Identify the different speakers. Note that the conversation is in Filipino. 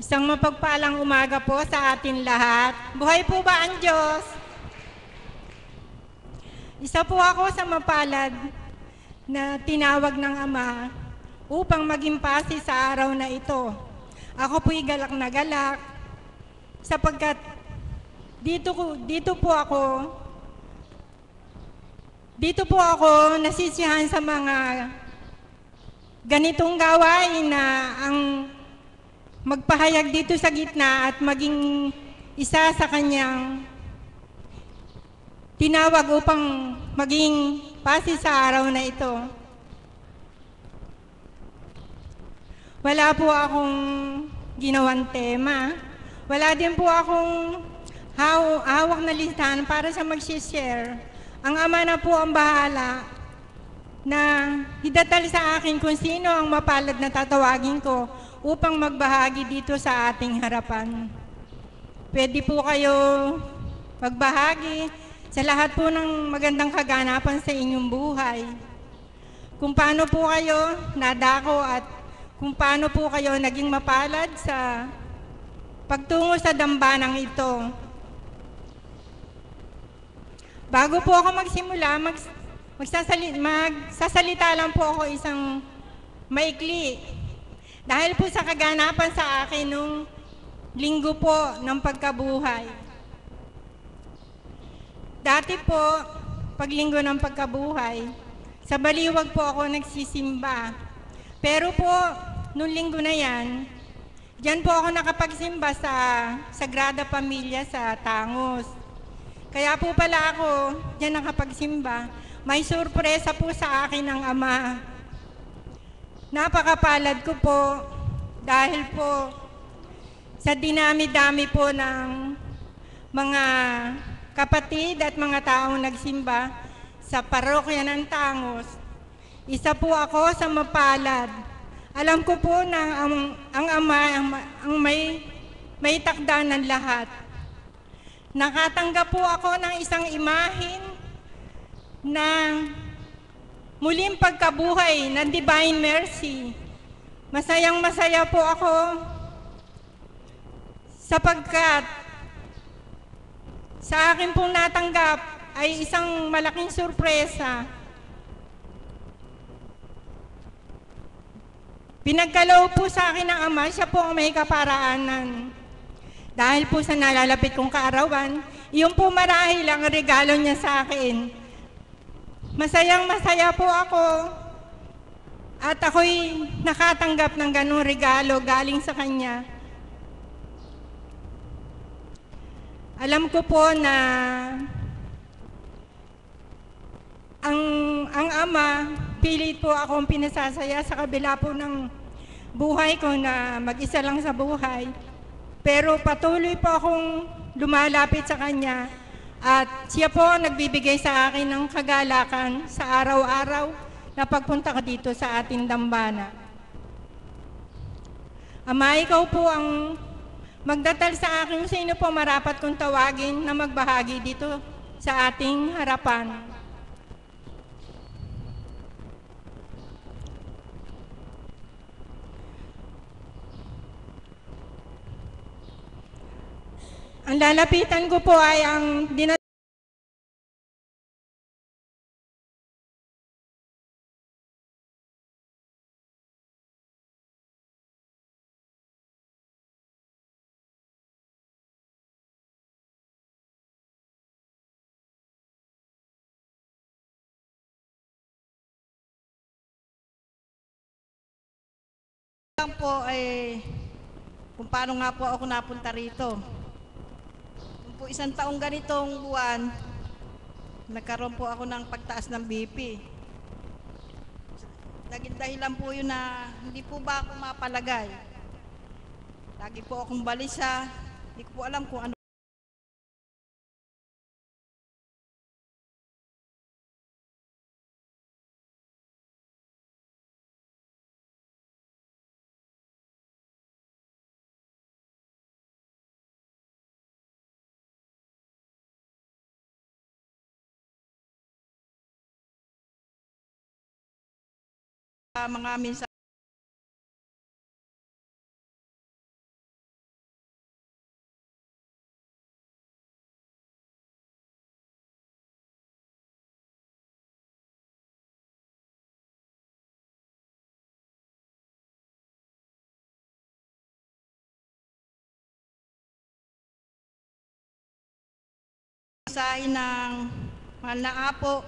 Speaker 1: Isang mapagpalang umaga po sa atin lahat. Buhay po ba ang Diyos? Isa po ako sa mapalad na tinawag ng Ama upang maging pasi sa araw na ito. Ako po'y galak na galak sapagkat dito po ako nasisiyahan sa mga ganitong gawain na ang magpahayag dito sa gitna at maging isa sa kanyang tinawag upang maging pasi sa araw na ito. Wala po akong ginawang tema. Wala din po akong hawak na listahan para sa mag-share. Ang Ama na po ang bahala na idatal sa akin kung sino ang mapalad na tatawagin ko upang magbahagi dito sa ating harapan. Pwede po kayo magbahagi sa lahat po ng magandang kaganapan sa inyong buhay. Kung paano po kayo nadako at kung paano po kayo naging mapalad sa pagtungo sa dambanang ito. Bago po ako magsimula, magsasalita lang po ako isang maikli. Dahil po sa kaganapan sa akin nung linggo po ng pagkabuhay. Dati po, pag linggo ng pagkabuhay, sa Baliwag po ako nagsisimba. Pero po, nung linggo na yan, diyan po ako nakapagsimba sa Sagrada Pamilya sa Tangos. Kaya po pala ako diyan nakapagsimba. May sorpresa po sa akin ng Ama. Napakapalad ko po dahil po sa dinami-dami po ng mga kapatid at mga taong nagsimba sa parokya ng Tangos. Isa po ako sa mapalad. Alam ko po na ang Ama ang may takda ng lahat. Nakatanggap po ako ng isang imahin ng muling pagkabuhay ng Divine Mercy. Masayang-masaya po ako sapagkat sa akin pong natanggap ay isang malaking sorpresa. Pinagkaloob po sa akin ng Ama, siya po ang may kaparaanan. Dahil po sa nalalapit kong kaarawan, iyon po marahil ang regalo niya sa akin. Masayang-masaya po ako at ako'y nakatanggap ng ganung regalo galing sa Kanya. Alam ko po na ang Ama, pilit po akong pinasasaya sa kabila po ng buhay ko na mag-isa lang sa buhay. Pero patuloy po akong lumalapit sa Kanya at siya po nagbibigay sa akin ng kagalakan sa araw-araw na pagpunta ko dito sa ating dambana. Ama, ikaw po ang magdatal sa akin kung sino po marapat kong tawagin na magbahagi dito sa ating harapan. Ang lalapitan ko po ay ang
Speaker 2: lang po ay kung paano nga po ako napunta rito. Kung po isang taong ganitong buwan, nagkaroon po ako ng pagtaas ng BP. Naging dahilan po yun na hindi po ba ako mapalagay. Lagi po akong balisa, hindi ko po alam kung ano. Mga minsan mensahe ng mahal na apo